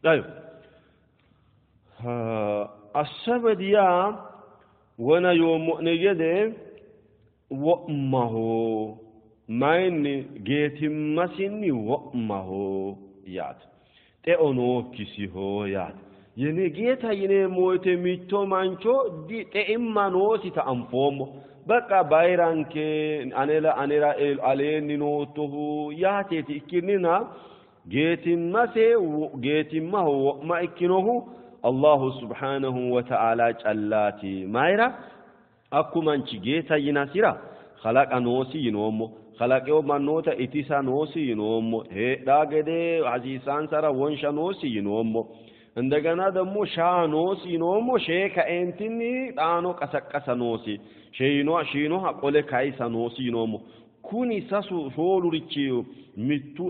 طيب السبب يا وانا يوم نجده وأمه ما إني جيت مسني وأمه ياد تأنو كسي هو ياد يعني جيت هيني موت ميتو مانشو دي تأما نوسي تأنفوم بقى بايرانك أنا عليني نوته ياتي تكنينا جيت ما هو ما إكنه الله سبحانه وتعالى جلاتي مايرا أكو منشي جيتا يناسيرا خلق نوسي ينومو خلق يوم نوتا إتيسا نوسي ينومو هي داغدي عزيزان سارا ونشا نوسي ينومو عندنا دمو شا نوسي ينومو شيكا انتني دانو قسا نوسي شينو حقولي كايسا نوسي ينومو كوني ساسو شولو ريتشيو ميتو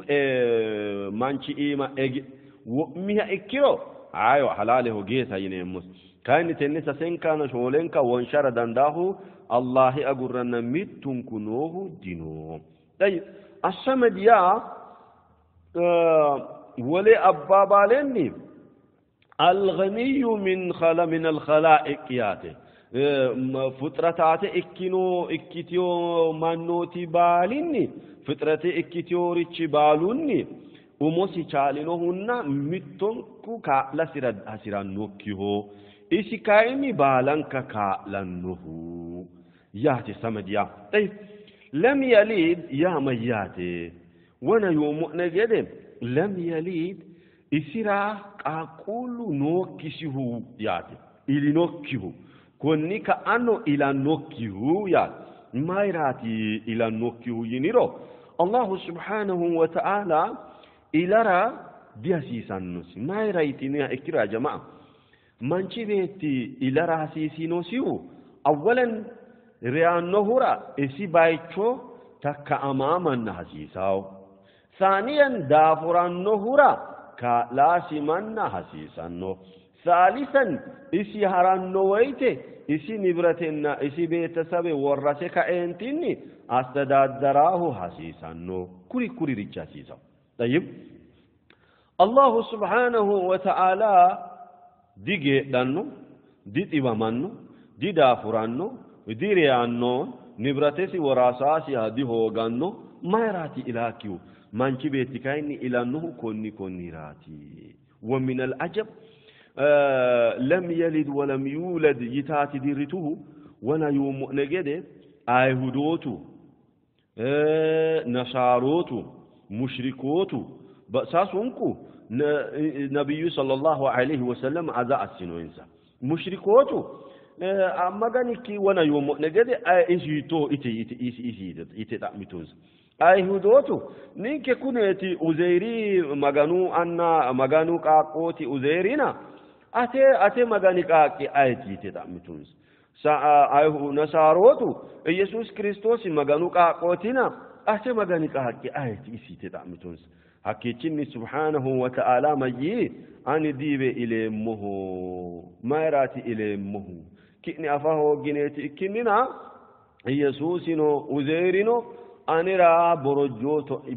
منشي إيما إيجي وميها إكيرو ayo halale ho geeta yine mus kayni tennisa senkana sholenka wonshara dandahu allah agurranna mittun kunuhu dinu tay asamad ya wali abbabaleni الغني من الخلائق ياته فطرتات اكتيو منوتي باليني فطرتي اكتيو ريتشي بالوني وموسي چالينو هنا ميتون كو كالا سيرانوكيو إيسي كايني بالانكا كالانوه ياتي سمديا طيب لم يليد يا مياتي وانا يوم نجد لم يليد إسيرا أقول نوكيسيه ياتي إلي نوكيه كوني كأنو إلى نوكيه ياتي ما يراتي إلى نوكيه ينيرو الله سبحانه وتعالى إلارا بياسيسان نوسي ما يرايتني إكرا جماعة منشي بيتي إلارا سيسينو سيو أولا ريان نهورا إسي بايتشو تكا أماما نحسيساو ثانيا دافران نهورا كالاسي من نحسيسانو ثالثا إسي هران نويته إسي نبرتنا إسي بيتساب ورسك أنتني أستداد دراه حسيسانو كوري ريتشا سيساو طيب الله سبحانه وتعالى دي جدانو دي تبامانو دي دافرانو دي ريانو نبرتسي وراساسي هدي هوغانو ما يراتي إلاكيو مانشي بيتكايني إلانه كوني راتي ومن العجب لم يلد ولم يولد يتاتي ديرته ولا يوم نجده آيهودوتو نصاروتو مشركوتو بأساسونكو نبي صلى الله عليه وسلم أذى السنوينسا مشركوتو أما غنيكي وانا يوم نجد إيشيتو إتي تأميتوز أيهودوتو نينك كنتي أزيري مغانو قاقوتي أزيرينا أتي مغاني قاقي آيتي تأميتوز نصاروتو يسوس كريستوس مغانو قاقوتينا أتي مغاني قاقي آيتي تأميتوز حكيتني سبحانه وتعالى مجي أن ديب إلى مه ما يراتي إلى مه كني أفاه جنيتي كننا يسوسينو وزيرينو أنيرا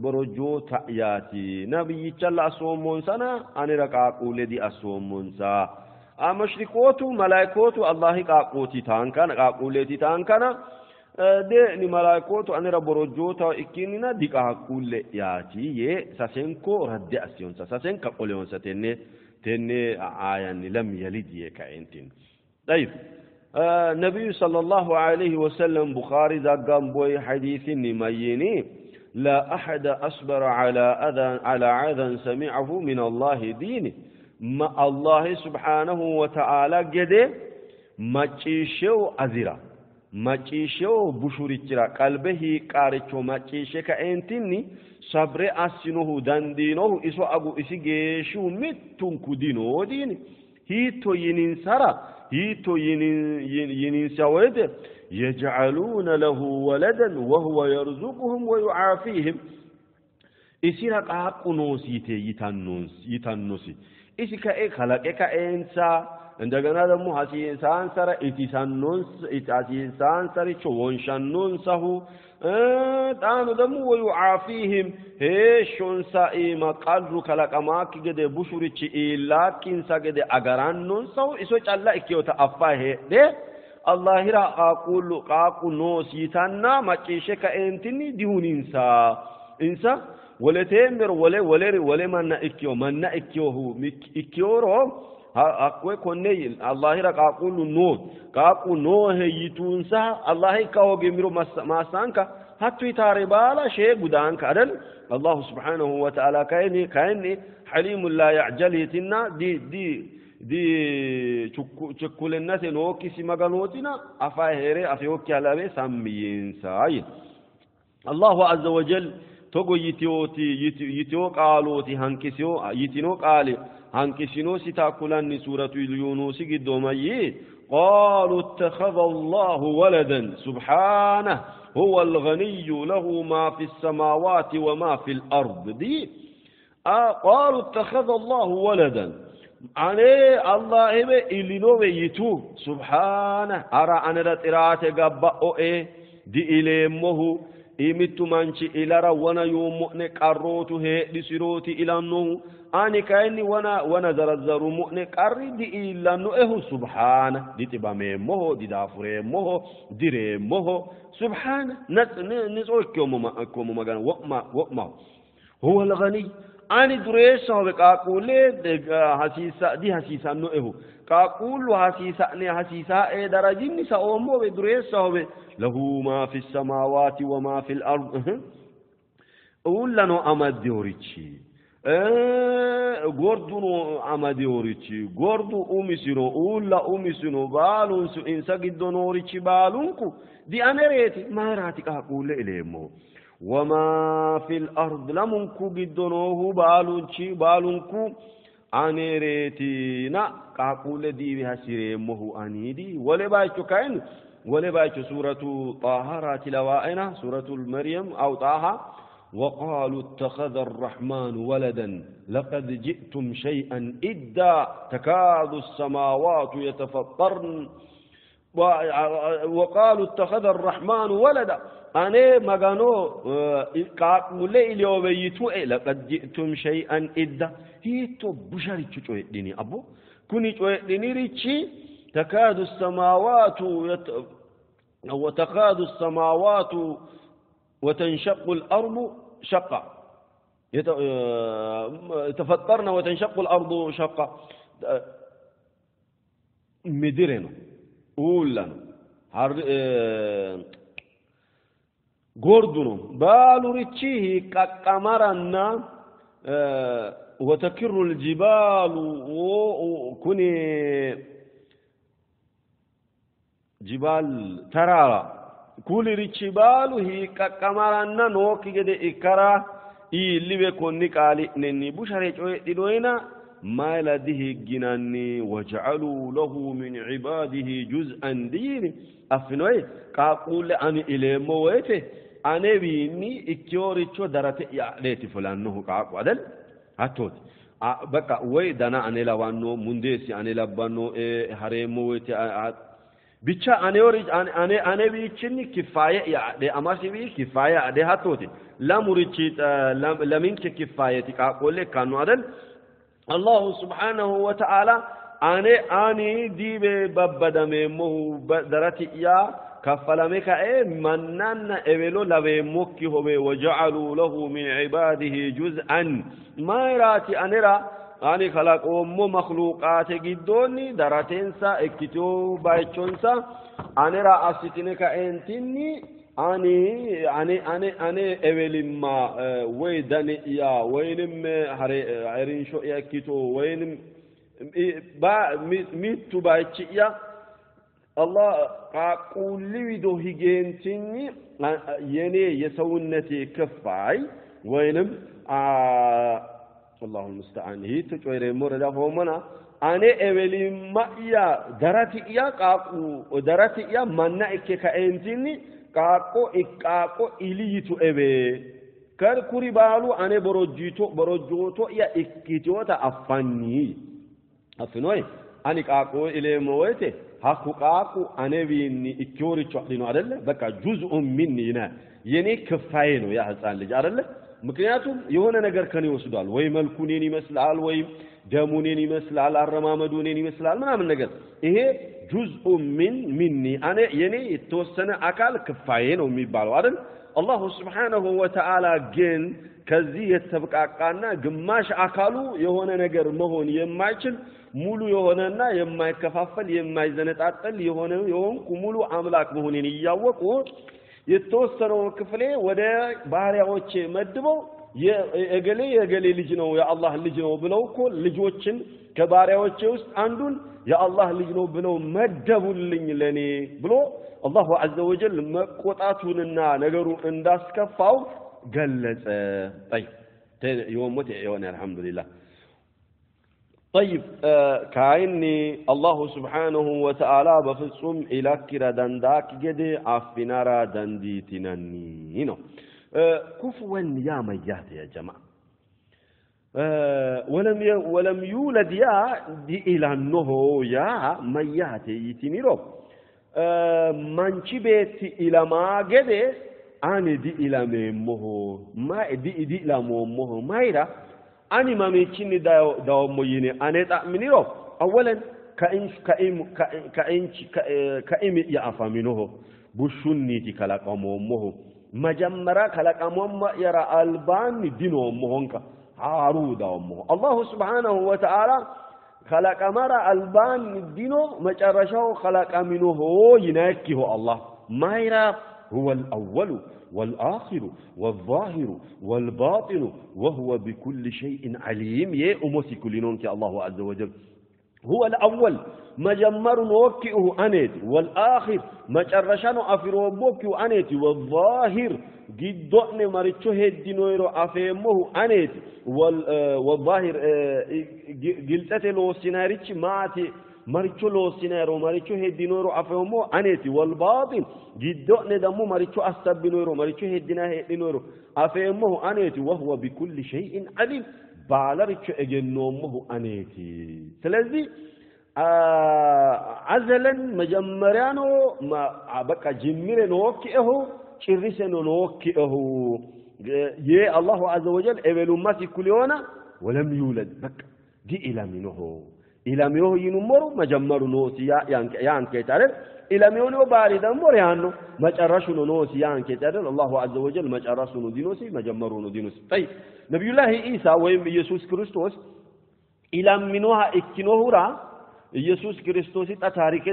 برجو تأياتي نبي يتشلع أسومون سنة أنيرا قاقول دي أسومون سا مشركوتو ملايكوتو الله قاقوتي تانكنا قاقولتي تانكنا دي ملايكوتو أنيرا برجوتا إكيننا دي قاقول ياتي يه ساسنكو رد أسيون ساسنكا قوليون تني آيان لم يلد يكاينتين طيب نبي صلى الله عليه وسلم بخاري ذاقام بوي حديث نميني لا أحد أصبر على عذا سمعه من الله ديني ما الله سبحانه وتعالى قد ما تشيشو أزرا ما تشيشو بشوري ترى قلبه قارچو ما تشيشك أنتني صبر أسنه دندينه إسو أبو إسي جيشو متن كدينو ديني هيتو ينسرا هيتو ينسويد يجعلون له ولدا وهو يرزقهم ويعافيهم إسيرا قاقو نوسيتي يتنوسي إيش كأي خلق كأنسا عندنا دمو حسيسان سر إتسانون إتسان سر شون شنون سهو تانو دمو ويعافيهم هيشون سائما قدر خلق ماكي قد بشوري لكن سقد أغرانون سهو إسوش الله إكيو تأفاه ده الله را أقول قاقو نوسيتانا ما تشيك أنتني ديون إنسا ولا تمر ولا من إكيو هو إكيو رو أقوى كوني الله را أقول نو قاقو نو هيتونسا الله كاو جمرو ما سانكا حتى يتاربالا شيء بدانك أدل الله سبحانه وتعالى كأني حليم لا يعجلتنا دي تشكل الناس نوكي سمغانوتنا أفاهيري أفيوكي على سميين ساين الله عز وجل توغو يتيو قالوتي هنكسيو يتينو قالي هنكسينو ستاكلان سورة اليونس قدومي قالوا اتخذ الله ولدا سبحانه هو الغني له ما في السماوات وما في الأرض دي قالوا اتخذ الله ولدا عليه الله اللي نو يتو سبحانه أرى أن الاترات قبأ دي إليمه إمتو منشي إلى رونا يوم قروتو هي سيروتي إلى النو أني كأني وانا زرزر مؤنك أرد إلا نؤه سبحانه دي تبا ميمه دي دافره مه دي ريمه سبحانه نسوش كومو مغانا وقما هو الغني أني دريسه بقاقول دي حسيسا نؤه قاقول حسيسا درجين سأومو بدريسه له ما في السماوات وما في الأرض أقول لنا أمد ديوريتشي غوردو أمدي أوريتشي غوردو أميسينو أولا أميسينو بالون سو إنسا قدو نوريتشي بالونكو دي أمريتي ما راتك أقول إليمو وما في الأرض لمنكو قدو نوه بالونكو أمريتي نا أقول دي بها سيريمو أنيدي ولبايشو كاين ولبايشو سورة طه راتي لوائنا سورة المريم أو طه وقالوا اتخذ الرحمن ولدا لقد جئتم شيئا إدا تكاد السماوات يتفطرن وقالوا اتخذ الرحمن ولدا أنا مغانو قاقول اليوم يتو لقد جئتم شيئا إدا هيتو بشاري تشوي ديني أبو كوني تشوي ديني ريتشي تكاد السماوات وتكاد السماوات وتنشق الأرض شقا يتفطرن وتنشق الأرض شقا مدرنا أولا غوردونو بالو ريتشيه كقمرنا وتكر الجبال وكوني جبال ترارا كل ريتشبالو هي كقمرنا نوكي جد إكرا اللي بيكون قالي نني بشري دوينا ما لديه جناني وجعلوا له من عباده جزءا دين أفنوي قاقول أنا إلى موته أنا بيني إكيوري شو درت يعليت فلانه قاقو عدل هاتوت بقى وي دنا أنا لوانو مندسي أنا لبانو هرم موته بيتشا أنا بيتشني كفاية يعني أماشي بي كفاية ده هاتوتي لا مريتشيت لا منك كفاية تقول لك كانوا عدل الله سبحانه وتعالى أنا دي ببدا مو درتي يا كفلامك منن إبلو لبي موكي هو وجعلوا له من عباده جزءا ما يراتي أنرا أني خلق مخلوقات جدوني دراتينسا اكتو بايتشونسا أنا رأسيتنك أنتني أني أولما ويدني يا وينم هرين شو يكتو وينم ميتو بايتشي يا الله قول لي دو هيجنتني يني يسونتي كفاي وينم الله المستعان هي تجوير موردا فومنا أنا أولي ما يا دراتي يا كاكو دراتي يا منا إكك أنتني كاكو إلي تو أبي كركوري بالو أنا بروجوتو يا إكتيوتا أفني أفنوي أني كاكو إلى موته هاكو كاكو أنا بيني إكيوري تشوفينه عرله بقى جزء مني هنا يعني كفاينه يا حسن اللي عرله مكنياتهم يهون نجار كاني وسدال وي ملكونيني مسلال وي دمونيني مسلال الرمامدونيني مسلال ما من نجار إيه جزء مني أنا يعني توسنا أكل كفاينه ميبالو عرل الله سبحانه وتعالى جن كزية تبقى قانا جماش أكلو يهون نجار مهون يمايشل ሙሉ የሆነና የማይከፋፈል የማይዘነጣጠል የሆን ሙሉ አምላክ መሆኑን ያወቁ የተወሰነው ክፍሌ ወደ ባህሪያዎች መድበው የገሌ ልጅ ነው የአላህ ልጅ ነው ብለው እኮ ልጆችን ከባሪያዎች ውስጥ አንዱን የአላህ ልጅ ነው ብለው መደቡልኝ ለኔ ብሎ አላሁ ዐዘ ወጀል መቆጣቱንና ነገሩ እንዳስከፋው ገለጸ طيب يومت يوم الحمد لله طيب كأني الله سبحانه وتعالى بفصم إلى كردان داك جد أفنارا دندي تنانينو كفوا يا ميات يا جماعة ولم يولد يا دي إلى النه يا ميات يتنيرو منشبت إلى ما جد أنا دي إلى مه ما دي إلى مه ما يرى أني ما ميتشني داو مويني أنا تأمنيرو أولا كأم يأفامينه بشوني تكلاك أمه مجمرا كلاك أمه يرى ألبان دينه أمهنك عروض أمه الله سبحانه وتعالى خلق أمر ألبان دينه مجرشه خلق أمينه ينكه الله ما يرى هو الأول والآخر والظاهر والباطن وهو بكل شيء عليم يا أمسي كلنون الله عز وجل هو الأول مجمر نوكئه أنيت والآخر مجرشان أفرو بوكئه أنيت والظاهر جدّن مريتشو هدي نويرو أفهمه أنيت والظاهر قلتت لو سيناريتش ماتي مريتشو لو سينارو مريتشو هدي نويرو أفهمه أنيت والباطن جدّن دمو مريتشو أستب نويرو مريتشو هدينا هدي نويرو أفهمه أنيت وهو بكل شيء عليم بالريتشو أجنومه أنيت سلازي عزلا مجمرانو ما بقى جميرن وكئه شرسن وكئه يا الله عز وجل أول أمتي كليونا ولم يولد بقى دي إلى منه ينمر مجمر نوسي يانك تعرف إلى منه بارد أمر يانو مجرشن نوسي يانك تعرف الله عز وجل مجرشن دينوسي مجمرون دينوسي طيب نبي الله عيسى ويم يسوع كريستوس إلى منها إكنوهرا ኢየሱስ ክርስቶስ ታሪኬ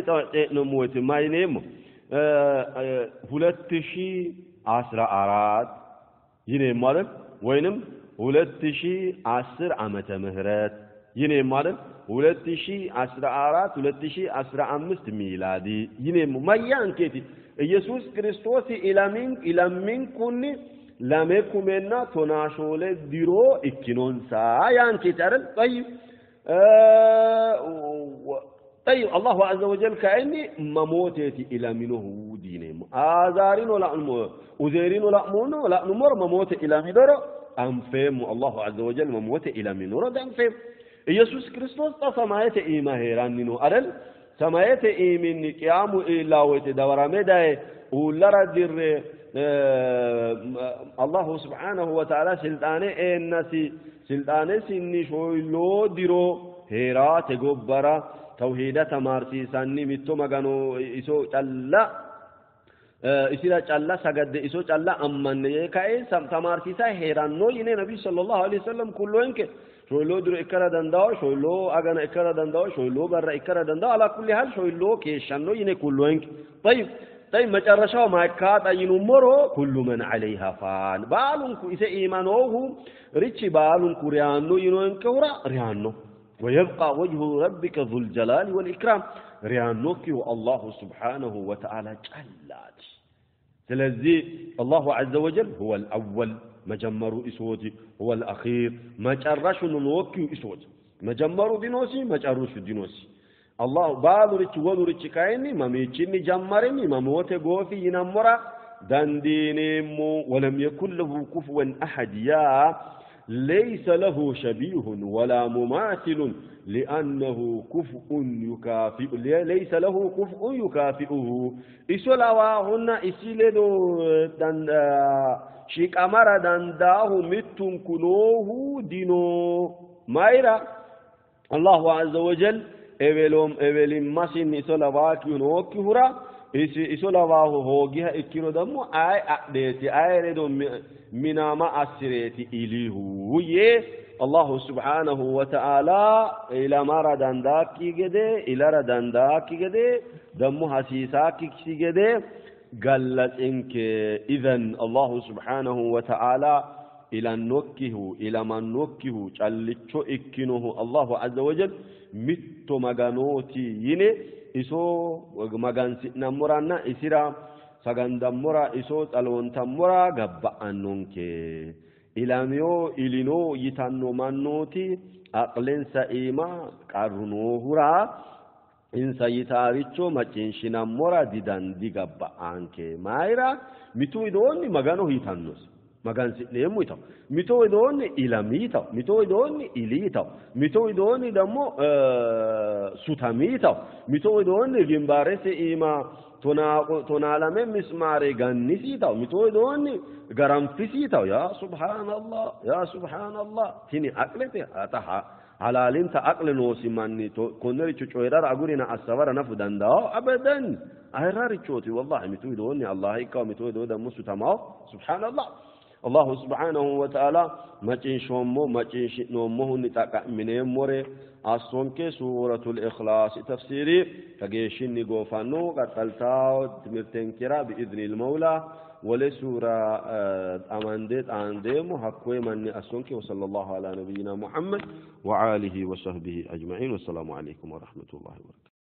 ነው ማይ ኔም 2014 ይኔ ማለት ወይንም 2010 ዓመተ ምህረት ይኔ ማለት 2014 2015 ሚላዲ ይኔ ማያንኬቲ ኢየሱስ ክርስቶስ ኢላሚን ኩኒ ላሜኩሜና ቶናሾለ ዲሮ ኢኪኖንሳ ያንኬቲ አይደል طيب الله عز وجل كأني مموتتي إلى منه دينهم آذارين ولا أذيرين ولا أمون ولا نمر مموت إلى مدر أنفهم الله عز وجل مموت إلى منه رد أنفهم يسوع كريستوس تسمعت إيمهيران منه أرل سمعت إيمن قيام إلا وتدور مدى ولا ردر الله سبحانه وتعالى سلطانه الناس سلطانه سني شويلو ديرو هيرا تغبرا توحيدا تمارسي ساني ميتو مغانو إسو چلا إسيرا چلا سجد إسو چلا أمان يكاي تمارسي سا هيرانو ينه نبي صلى الله عليه وسلم كله إنك شويلو درو إكرا دنداو شويلو أغانا إكرا دنداو شويلو برا إكرا دنداو على كل حال شويلو كيشانو ينه كله إنك طيب ما جرشوا ما كات ينمرو كل من عليها فان بالونكو إذا إيمانوه ريتش بالونكو ريانو ينوينكو ريانو ويبقى وجه ربك ذو الجلال والإكرام ريانوك الله سبحانه وتعالى جلات سلذي الله عز وجل هو الأول مجمر إسوتي هو الأخير مجرش نوكي إسوتي مجمر دينوسي مجرش دينوسي الله بالوريتش ولوريتش كايني ما ميتشيني جمرني ما موت غوفي ينمرا دندينيمو ولم يكن له كفوا أحد يا ليس له شبيه ولا مماثل لأنه كفء يكافئ ليس له كفء يكافئه إسلاواهن إسلدو شيك أمر دنداه متن كنوه دينو مايرا الله عز وجل evelin masin isola waaki hookki hura isola waahu hoogiha ikkiro dammo ay addeeti ayredo minama assireeti ilihu ye Allah subhanahu wa ta'ala ila mara dandaki gede ilara dandaki gede dammo hasiisaki gede gallatsinke idhan Allah subhanahu wa ta'ala إلى نوكه إلى من نوكه چالچو إكنه الله عز وجل متو مغانوتي يني إسو مغان نمرانا إسرا سغان دمرا إسو تلون تمرا غبا أنونك إلى ميو إلينو يتانو منوتي أقلن سئيما قرنو هرا إن سيتاريچو مچنشي نمرا ديدان دي غبا أنك مايرا متو إدوني مغانو يتانوس magan sidheemu itaw mitoo idoonni ilamii taw mitoo idoonni ilii taw mitoo idoonni dammo sutamii taw mitoo idoonni gimbaarese ima tonaalame mismaare gannisii taw mitoo idoonni garanfisii taw ya subhaanallah tini aqlete ataha halaalinta aqle noosi manni konnericho coydhara agurina assabara nafu danda'o abadan ayraarichooti wallahi mitoo idoonni allah ikkaw mitoo idoo dammo sutamaw subhaanallah الله سبحانه وتعالى مچين شومو مچين شنومو نتاقا منين موري أصنك سورة الإخلاص تفسيري فقيشين نقوفانو قتلتاو تمرتنكرا بإذن المولى ولسورة أماندت آنديمو حقوي من أصنك وصلى الله على نبينا محمد وعاله وصحبه أجمعين والسلام عليكم ورحمة الله وبركاته